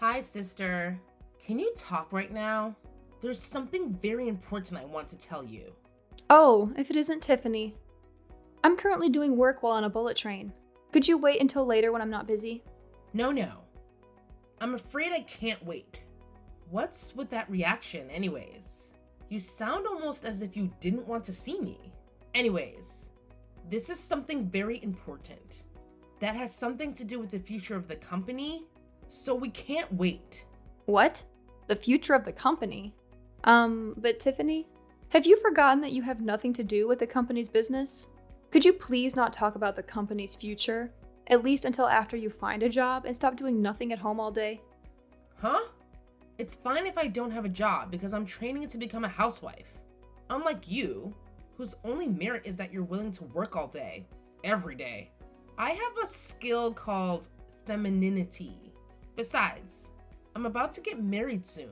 Hi, sister. Can you talk right now? There's something very important I want to tell you. Oh, if it isn't Tiffany. I'm currently doing work while on a bullet train. Could you wait until later when I'm not busy? No. I'm afraid I can't wait. What's with that reaction, anyways? You sound almost as if you didn't want to see me. Anyways, this is something very important that has something to do with the future of the company, so we can't wait. What? The future of the company? But Tiffany, have you forgotten that you have nothing to do with the company's business? Could you please not talk about the company's future, at least until after you find a job and stop doing nothing at home all day? Huh? It's fine if I don't have a job because I'm training to become a housewife. Unlike you, whose only merit is that you're willing to work all day, every day. I have a skill called femininity. Besides, I'm about to get married soon,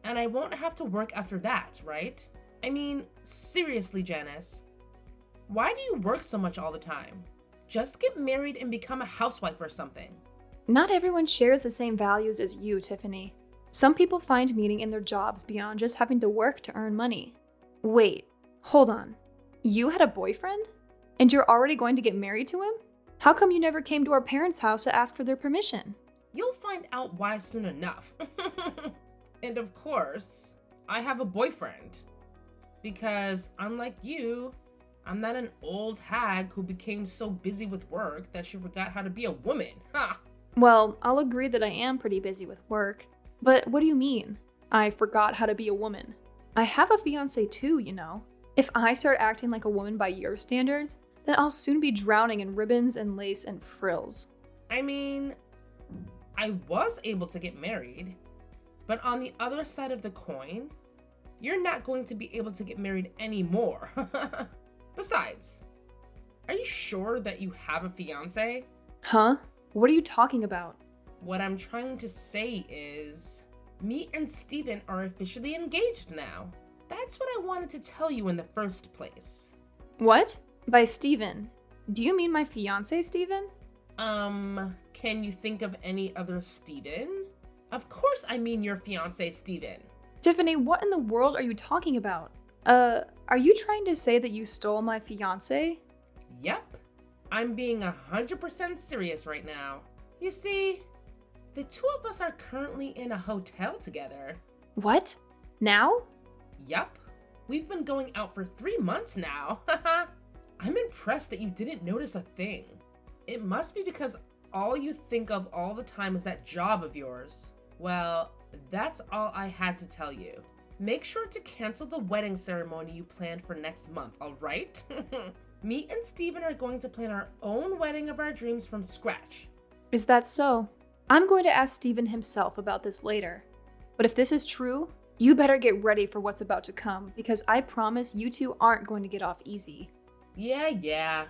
and I won't have to work after that, right? I mean, seriously, Janice, why do you work so much all the time? Just get married and become a housewife or something. Not everyone shares the same values as you, Tiffany. Some people find meaning in their jobs beyond just having to work to earn money. Wait, hold on. You had a boyfriend? And you're already going to get married to him? How come you never came to our parents' house to ask for their permission? You'll find out why soon enough. And of course, I have a boyfriend. Because unlike you, I'm not an old hag who became so busy with work that she forgot how to be a woman. Ha! Well, I'll agree that I am pretty busy with work. But what do you mean? I forgot how to be a woman. I have a fiance too, you know. If I start acting like a woman by your standards, then I'll soon be drowning in ribbons and lace and frills. I mean, I was able to get married, but on the other side of the coin, you're not going to be able to get married anymore. Besides, are you sure that you have a fiance? Huh? What are you talking about? What I'm trying to say is, me and Steven are officially engaged now. That's what I wanted to tell you in the first place. What? By Steven? Do you mean my fiance, Steven? Can you think of any other Steven? Of course I mean your fiance, Steven. Tiffany, what in the world are you talking about? Are you trying to say that you stole my fiance? Yep. I'm being 100% serious right now. You see, the two of us are currently in a hotel together. What? Now? Yup. We've been going out for 3 months now. I'm impressed that you didn't notice a thing. It must be because all you think of all the time is that job of yours. Well, that's all I had to tell you. Make sure to cancel the wedding ceremony you planned for next month, alright? Me and Steven are going to plan our own wedding of our dreams from scratch. Is that so? I'm going to ask Steven himself about this later. But if this is true, you better get ready for what's about to come, because I promise you two aren't going to get off easy. Yeah.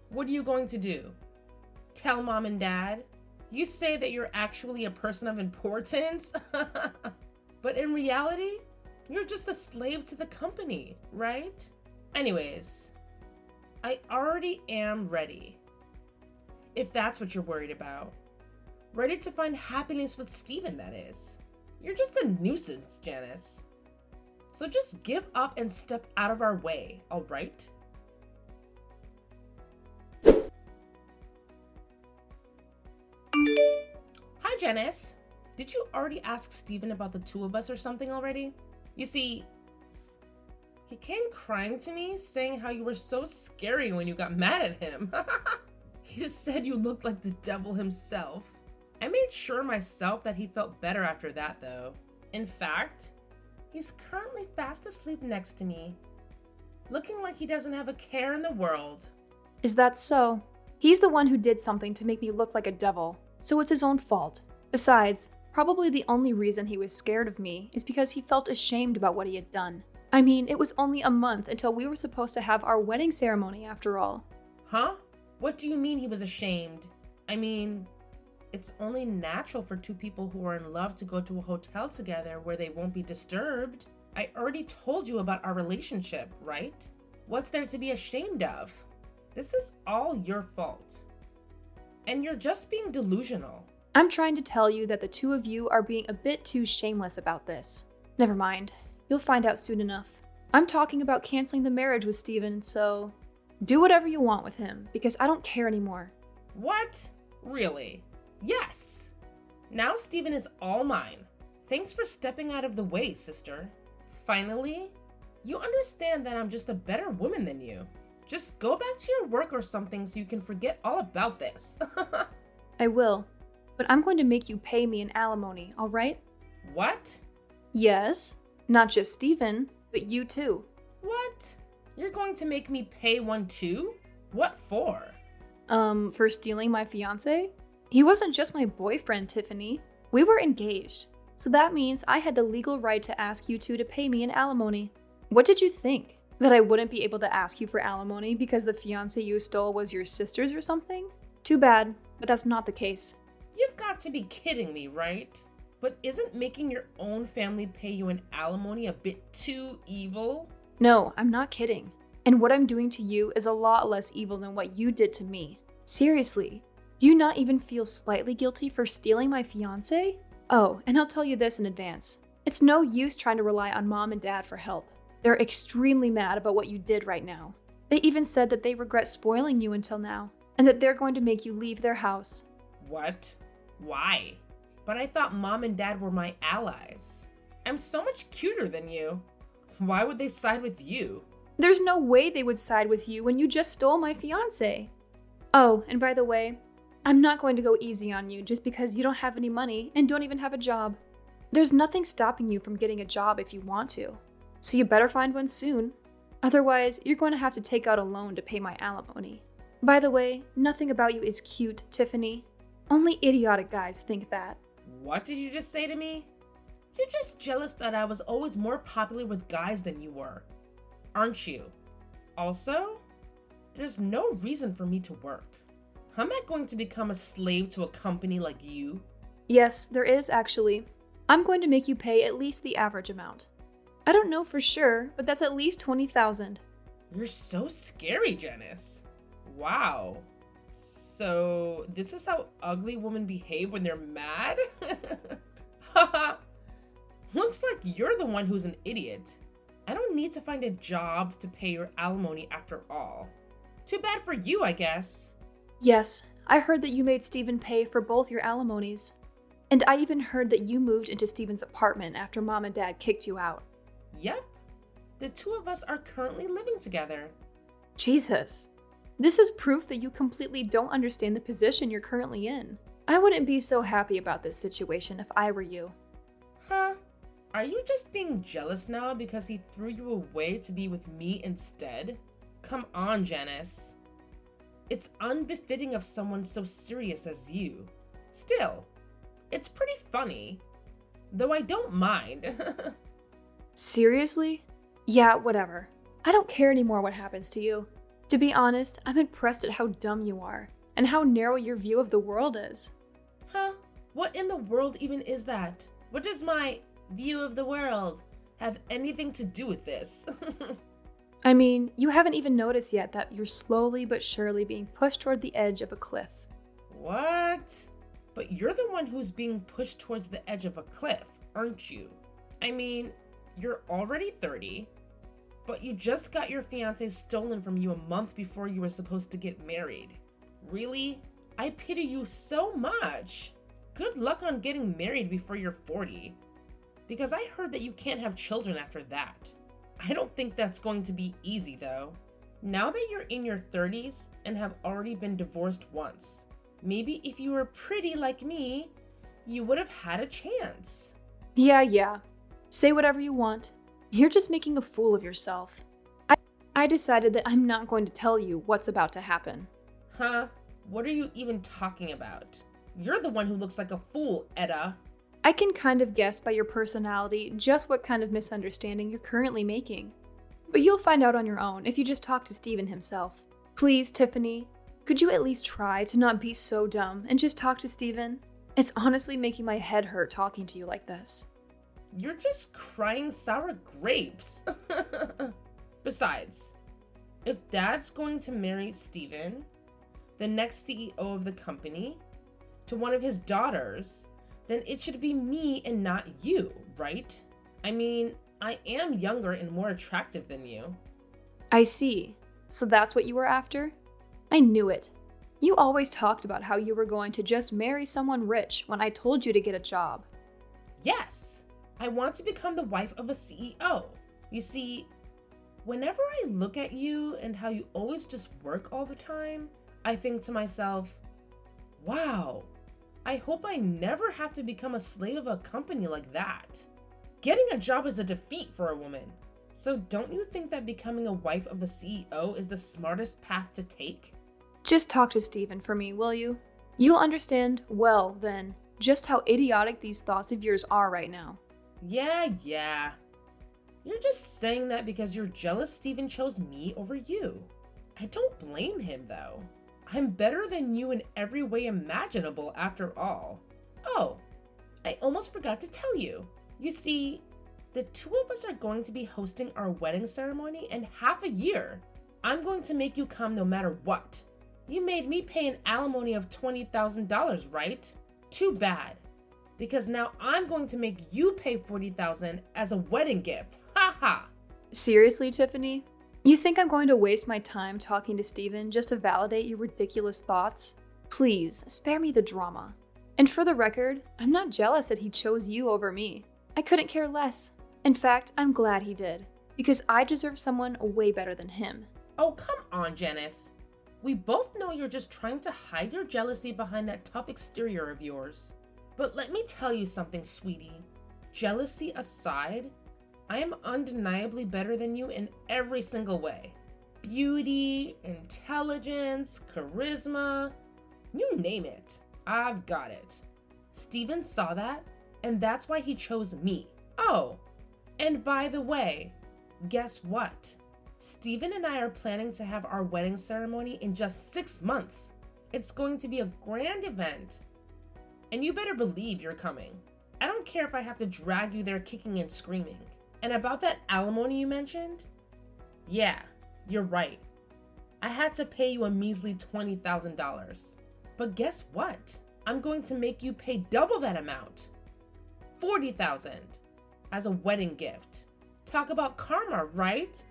What are you going to do? Tell mom and dad? You say that you're actually a person of importance? But in reality, you're just a slave to the company, right? Anyways, I already am ready. If that's what you're worried about. Ready to find happiness with Steven, that is. You're just a nuisance, Janice. So just give up and step out of our way, alright? Hi, Janice. Did you already ask Steven about the two of us or something already? You see, he came crying to me saying how you were so scary when you got mad at him. He said you looked like the devil himself. I made sure myself that he felt better after that, though. In fact, he's currently fast asleep next to me, looking like he doesn't have a care in the world. Is that so? He's the one who did something to make me look like a devil, so it's his own fault. Besides, probably the only reason he was scared of me is because he felt ashamed about what he had done. I mean, it was only a month until we were supposed to have our wedding ceremony after all. Huh? What do you mean he was ashamed? I mean, it's only natural for two people who are in love to go to a hotel together where they won't be disturbed. I already told you about our relationship, right? What's there to be ashamed of? This is all your fault. And you're just being delusional. I'm trying to tell you that the two of you are being a bit too shameless about this. Never mind. You'll find out soon enough. I'm talking about canceling the marriage with Steven, so do whatever you want with him, because I don't care anymore. What? Really? Yes. Now Steven is all mine. Thanks for stepping out of the way, sister. Finally, you understand that I'm just a better woman than you. Just go back to your work or something so you can forget all about this. I will, but I'm going to make you pay me an alimony, all right? What? Yes, not just Steven, but you too. What? You're going to make me pay one too? What for? For stealing my fiancé? He wasn't just my boyfriend, Tiffany. We were engaged, so that means I had the legal right to ask you two to pay me an alimony. What did you think? That I wouldn't be able to ask you for alimony because the fiancé you stole was your sister's or something? Too bad, but that's not the case. You've got to be kidding me, right? But isn't making your own family pay you an alimony a bit too evil? No, I'm not kidding. And what I'm doing to you is a lot less evil than what you did to me. Seriously, do you not even feel slightly guilty for stealing my fiancé? Oh, and I'll tell you this in advance. It's no use trying to rely on mom and dad for help. They're extremely mad about what you did right now. They even said that they regret spoiling you until now, and that they're going to make you leave their house. What? Why? But I thought mom and dad were my allies. I'm so much cuter than you. Why would they side with you? There's no way they would side with you when you just stole my fiancé. Oh, and by the way, I'm not going to go easy on you just because you don't have any money and don't even have a job. There's nothing stopping you from getting a job if you want to. So you better find one soon. Otherwise, you're going to have to take out a loan to pay my alimony. By the way, nothing about you is cute, Tiffany. Only idiotic guys think that. What did you just say to me? You're just jealous that I was always more popular with guys than you were, aren't you? Also, there's no reason for me to work. I'm not going to become a slave to a company like you. Yes, there is actually. I'm going to make you pay at least the average amount. I don't know for sure, but that's at least $20,000. You're so scary, Janice. Wow. So, this is how ugly women behave when they're mad? Haha. Looks like you're the one who's an idiot. I don't need to find a job to pay your alimony after all. Too bad for you, I guess. Yes, I heard that you made Steven pay for both your alimonies. And I even heard that you moved into Steven's apartment after mom and dad kicked you out. Yep. The two of us are currently living together. Jesus. This is proof that you completely don't understand the position you're currently in. I wouldn't be so happy about this situation if I were you. Huh? Are you just being jealous now because he threw you away to be with me instead? Come on, Janice. It's unbefitting of someone so serious as you. Still, it's pretty funny. Though I don't mind. Seriously? Yeah, whatever. I don't care anymore what happens to you. To be honest, I'm impressed at how dumb you are, and how narrow your view of the world is. Huh? What in the world even is that? What does my view of the world have anything to do with this? I mean, you haven't even noticed yet that you're slowly but surely being pushed toward the edge of a cliff. What? But you're the one who's being pushed towards the edge of a cliff, aren't you? I mean, you're already 30, but you just got your fiancé stolen from you a month before you were supposed to get married. Really? I pity you so much. Good luck on getting married before you're 40. Because I heard that you can't have children after that. I don't think that's going to be easy though. Now that you're in your 30s and have already been divorced once, maybe if you were pretty like me, you would have had a chance. Yeah. Say whatever you want. You're just making a fool of yourself. I decided that I'm not going to tell you what's about to happen. Huh? What are you even talking about? You're the one who looks like a fool, Etta. I can kind of guess by your personality just what kind of misunderstanding you're currently making. But you'll find out on your own if you just talk to Steven himself. Please, Tiffany, could you at least try to not be so dumb and just talk to Steven? It's honestly making my head hurt talking to you like this. You're just crying sour grapes. Besides, if Dad's going to marry Steven, the next CEO of the company, to one of his daughters, then it should be me and not you, right? I mean, I am younger and more attractive than you. I see. So that's what you were after? I knew it. You always talked about how you were going to just marry someone rich when I told you to get a job. Yes, I want to become the wife of a CEO. You see, whenever I look at you and how you always just work all the time, I think to myself, wow, I hope I never have to become a slave of a company like that. Getting a job is a defeat for a woman. So don't you think that becoming a wife of a CEO is the smartest path to take? Just talk to Steven for me, will you? You'll understand, well, then, just how idiotic these thoughts of yours are right now. Yeah. You're just saying that because you're jealous Steven chose me over you. I don't blame him, though. I'm better than you in every way imaginable, after all. Oh, I almost forgot to tell you. You see, the two of us are going to be hosting our wedding ceremony in half a year. I'm going to make you come no matter what. You made me pay an alimony of $20,000, right? Too bad. Because now I'm going to make you pay $40,000 as a wedding gift. Ha ha! Seriously, Tiffany? You think I'm going to waste my time talking to Steven just to validate your ridiculous thoughts? Please, spare me the drama. And for the record, I'm not jealous that he chose you over me. I couldn't care less. In fact, I'm glad he did, because I deserve someone way better than him. Oh, come on, Janice. We both know you're just trying to hide your jealousy behind that tough exterior of yours. But let me tell you something, sweetie. Jealousy aside, I am undeniably better than you in every single way. Beauty, intelligence, charisma, you name it. I've got it. Steven saw that, and that's why he chose me. Oh, and by the way, guess what? Steven and I are planning to have our wedding ceremony in just 6 months. It's going to be a grand event. And you better believe you're coming. I don't care if I have to drag you there kicking and screaming. And about that alimony you mentioned? Yeah, you're right. I had to pay you a measly $20,000. But guess what? I'm going to make you pay double that amount. $40,000 as a wedding gift. Talk about karma, right?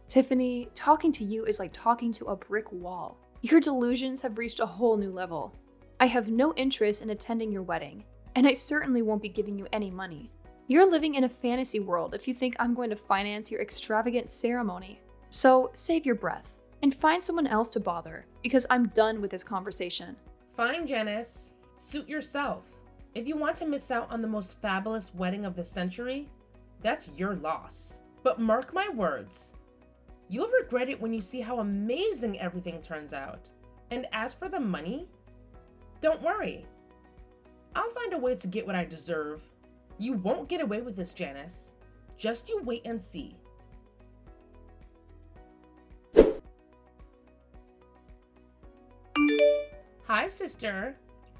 Tiffany, talking to you is like talking to a brick wall. Your delusions have reached a whole new level. I have no interest in attending your wedding, and I certainly won't be giving you any money. You're living in a fantasy world if you think I'm going to finance your extravagant ceremony. So save your breath and find someone else to bother, because I'm done with this conversation. Fine, Janice. Suit yourself. If you want to miss out on the most fabulous wedding of the century, that's your loss. But mark my words, you'll regret it when you see how amazing everything turns out. And as for the money, don't worry. I'll find a way to get what I deserve. You won't get away with this, Janice. Just you wait and see. Hi, sister.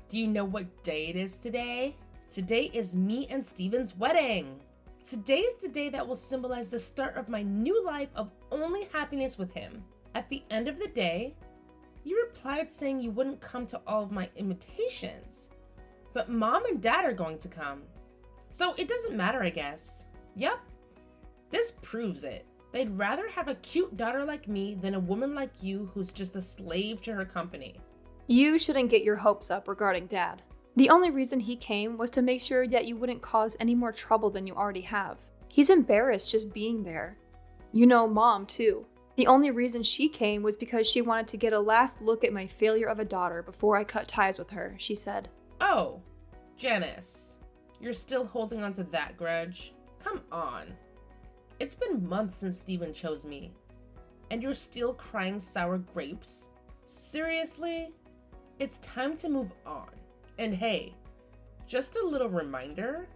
Do you know what day it is today? Today is me and Steven's wedding. Today is the day that will symbolize the start of my new life of only happiness with him. At the end of the day, you replied saying you wouldn't come to all of my invitations, but mom and dad are going to come. So it doesn't matter, I guess. Yep, this proves it. They'd rather have a cute daughter like me than a woman like you who's just a slave to her company. You shouldn't get your hopes up regarding Dad. The only reason he came was to make sure that you wouldn't cause any more trouble than you already have. He's embarrassed just being there. You know, Mom, too. The only reason she came was because she wanted to get a last look at my failure of a daughter before I cut ties with her, she said. Oh, Janice, you're still holding on to that grudge? Come on. It's been months since Steven chose me, and you're still crying sour grapes? Seriously? It's time to move on. And hey, just a little reminder,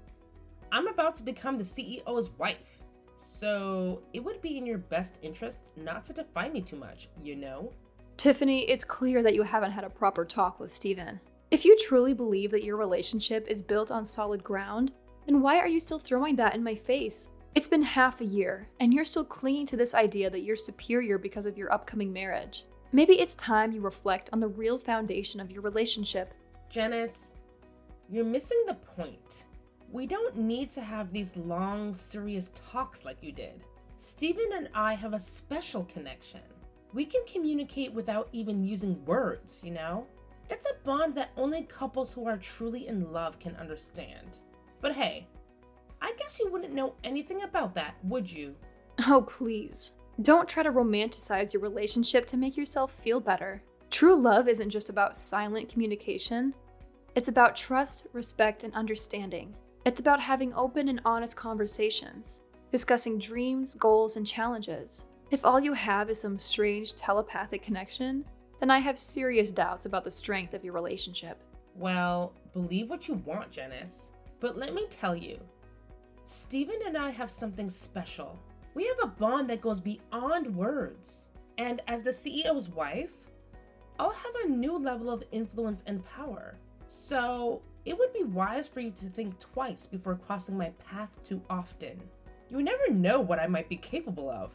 I'm about to become the CEO's wife, so it would be in your best interest not to define me too much, you know? Tiffany, it's clear that you haven't had a proper talk with Steven. If you truly believe that your relationship is built on solid ground, then why are you still throwing that in my face? It's been half a year, and you're still clinging to this idea that you're superior because of your upcoming marriage. Maybe it's time you reflect on the real foundation of your relationship. Janice, you're missing the point. We don't need to have these long, serious talks like you did. Steven and I have a special connection. We can communicate without even using words, you know? It's a bond that only couples who are truly in love can understand. But hey, I guess you wouldn't know anything about that, would you? Oh, please. Don't try to romanticize your relationship to make yourself feel better. True love isn't just about silent communication. It's about trust, respect, and understanding. It's about having open and honest conversations, discussing dreams, goals, and challenges. If all you have is some strange telepathic connection, then I have serious doubts about the strength of your relationship. Well, believe what you want, Janice. But let me tell you, Steven and I have something special. We have a bond that goes beyond words. And as the CEO's wife, I'll have a new level of influence and power. So it would be wise for you to think twice before crossing my path too often. You never know what I might be capable of.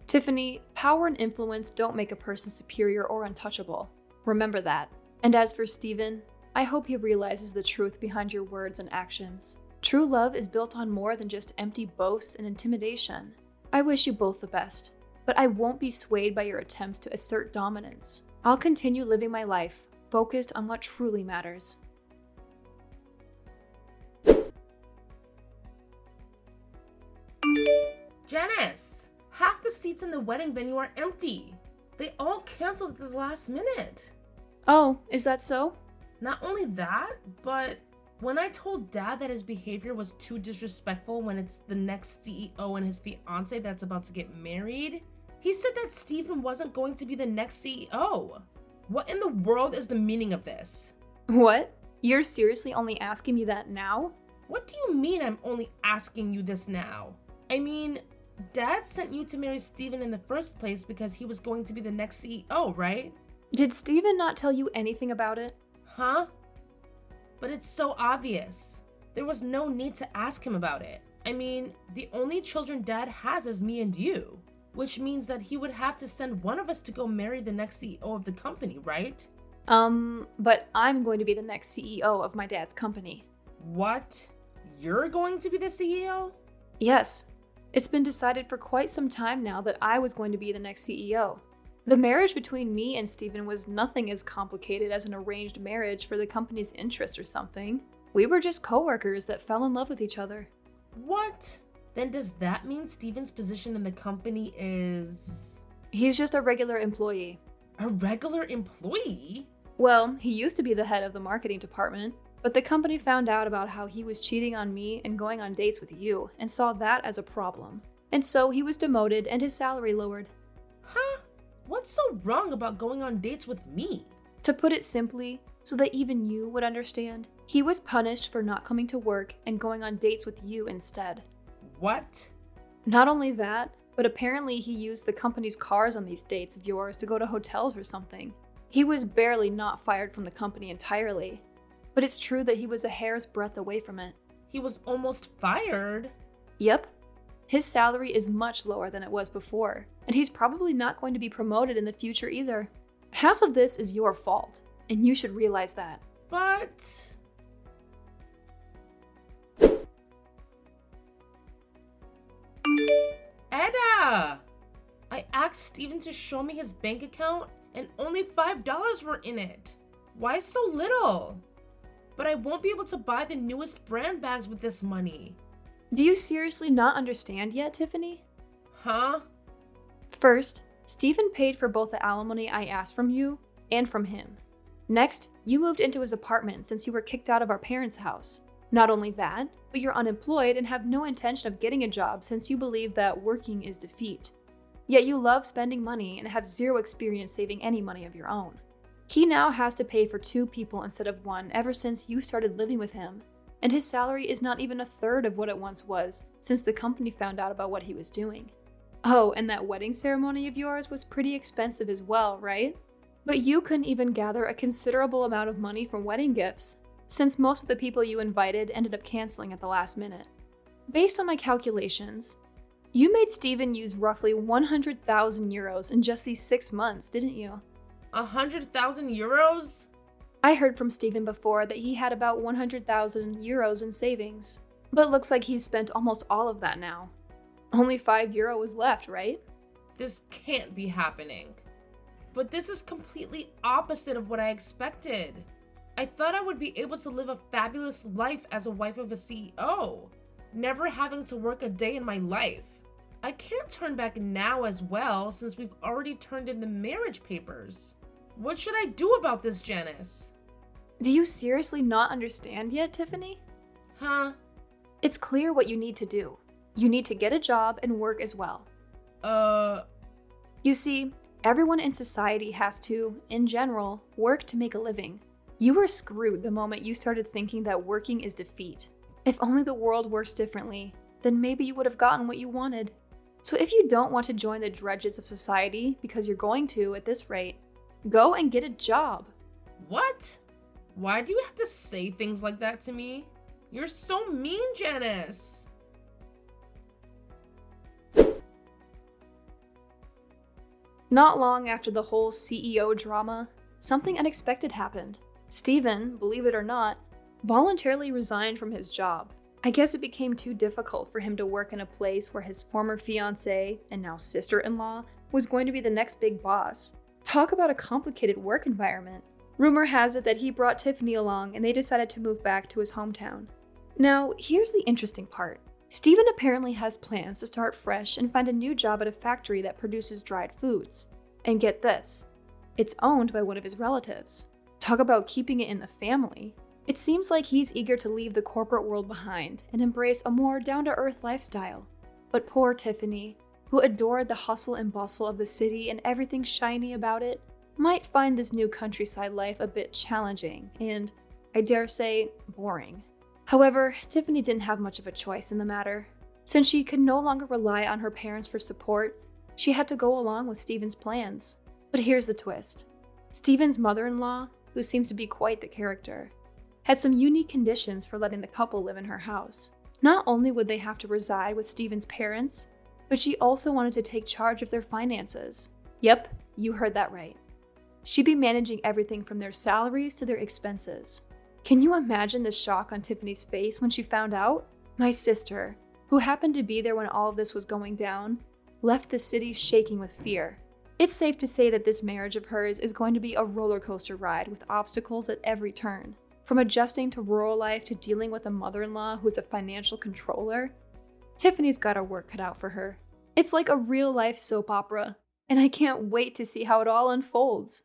Tiffany, power and influence don't make a person superior or untouchable. Remember that. And as for Steven, I hope he realizes the truth behind your words and actions. True love is built on more than just empty boasts and intimidation. I wish you both the best, but I won't be swayed by your attempts to assert dominance. I'll continue living my life, focused on what truly matters. Janice, half the seats in the wedding venue are empty. They all canceled at the last minute. Oh, is that so? Not only that, but when I told Dad that his behavior was too disrespectful when it's the next CEO and his fiance that's about to get married, he said that Steven wasn't going to be the next CEO. What in the world is the meaning of this? What? You're seriously only asking me that now? What do you mean I'm only asking you this now? I mean, Dad sent you to marry Steven in the first place because he was going to be the next CEO, right? Did Steven not tell you anything about it? Huh? But it's so obvious. There was no need to ask him about it. I mean, the only children Dad has is me and you, which means that he would have to send one of us to go marry the next CEO of the company, right? But I'm going to be the next CEO of my dad's company. What? You're going to be the CEO? Yes. It's been decided for quite some time now that I was going to be the next CEO. The marriage between me and Steven was nothing as complicated as an arranged marriage for the company's interest or something. We were just coworkers that fell in love with each other. What? Then does that mean Steven's position in the company is... He's just a regular employee. A regular employee? Well, he used to be the head of the marketing department, but the company found out about how he was cheating on me and going on dates with you and saw that as a problem. And so he was demoted and his salary lowered. Huh? What's so wrong about going on dates with me? To put it simply, so that even you would understand, he was punished for not coming to work and going on dates with you instead. What? Not only that, but apparently he used the company's cars on these dates of yours to go to hotels or something. He was barely not fired from the company entirely, but it's true that he was a hair's breadth away from it. He was almost fired? Yep. His salary is much lower than it was before, and he's probably not going to be promoted in the future either. Half of this is your fault, and you should realize that. But... Edda! I asked Steven to show me his bank account and only $5 were in it. Why so little? But I won't be able to buy the newest brand bags with this money. Do you seriously not understand yet, Tiffany? Huh? First, Steven paid for both the alimony I asked from you and from him. Next, you moved into his apartment since you were kicked out of our parents' house. Not only that, but you're unemployed and have no intention of getting a job since you believe that working is defeat. Yet you love spending money and have zero experience saving any money of your own. He now has to pay for 2 people instead of 1 ever since you started living with him, and his salary is not even a third of what it once was since the company found out about what he was doing. Oh, and that wedding ceremony of yours was pretty expensive as well, right? But you couldn't even gather a considerable amount of money from wedding gifts, since most of the people you invited ended up canceling at the last minute. Based on my calculations, you made Steven use roughly 100,000 euros in just these 6 months, didn't you? €100,000? I heard from Steven before that he had about 100,000 euros in savings, but looks like he's spent almost all of that now. Only €5 is left, right? This can't be happening. But this is completely opposite of what I expected. I thought I would be able to live a fabulous life as a wife of a CEO, never having to work a day in my life. I can't turn back now as well since we've already turned in the marriage papers. What should I do about this, Janice? Do you seriously not understand yet, Tiffany? Huh? It's clear what you need to do. You need to get a job and work as well. You see, everyone in society has to, in general, work to make a living. You were screwed the moment you started thinking that working is defeat. If only the world works differently, then maybe you would have gotten what you wanted. So if you don't want to join the drudges of society because you're going to at this rate, go and get a job. What? Why do you have to say things like that to me? You're so mean, Janice. Not long after the whole CEO drama, something unexpected happened. Steven, believe it or not, voluntarily resigned from his job. I guess it became too difficult for him to work in a place where his former fiancée, and now sister-in-law, was going to be the next big boss. Talk about a complicated work environment. Rumor has it that he brought Tiffany along and they decided to move back to his hometown. Now, here's the interesting part. Steven apparently has plans to start fresh and find a new job at a factory that produces dried foods. And get this, it's owned by one of his relatives. Talk about keeping it in the family. It seems like he's eager to leave the corporate world behind and embrace a more down-to-earth lifestyle. But poor Tiffany, who adored the hustle and bustle of the city and everything shiny about it, might find this new countryside life a bit challenging and, I dare say, boring. However, Tiffany didn't have much of a choice in the matter. Since she could no longer rely on her parents for support, she had to go along with Steven's plans. But here's the twist. Steven's mother-in-law, who seems to be quite the character, had some unique conditions for letting the couple live in her house. Not only would they have to reside with Steven's parents, but she also wanted to take charge of their finances. Yep, you heard that right. She'd be managing everything from their salaries to their expenses. Can you imagine the shock on Tiffany's face when she found out? My sister, who happened to be there when all of this was going down, left the city shaking with fear. It's safe to say that this marriage of hers is going to be a roller coaster ride with obstacles at every turn. From adjusting to rural life to dealing with a mother-in-law who's a financial controller, Tiffany's got her work cut out for her. It's like a real-life soap opera, and I can't wait to see how it all unfolds.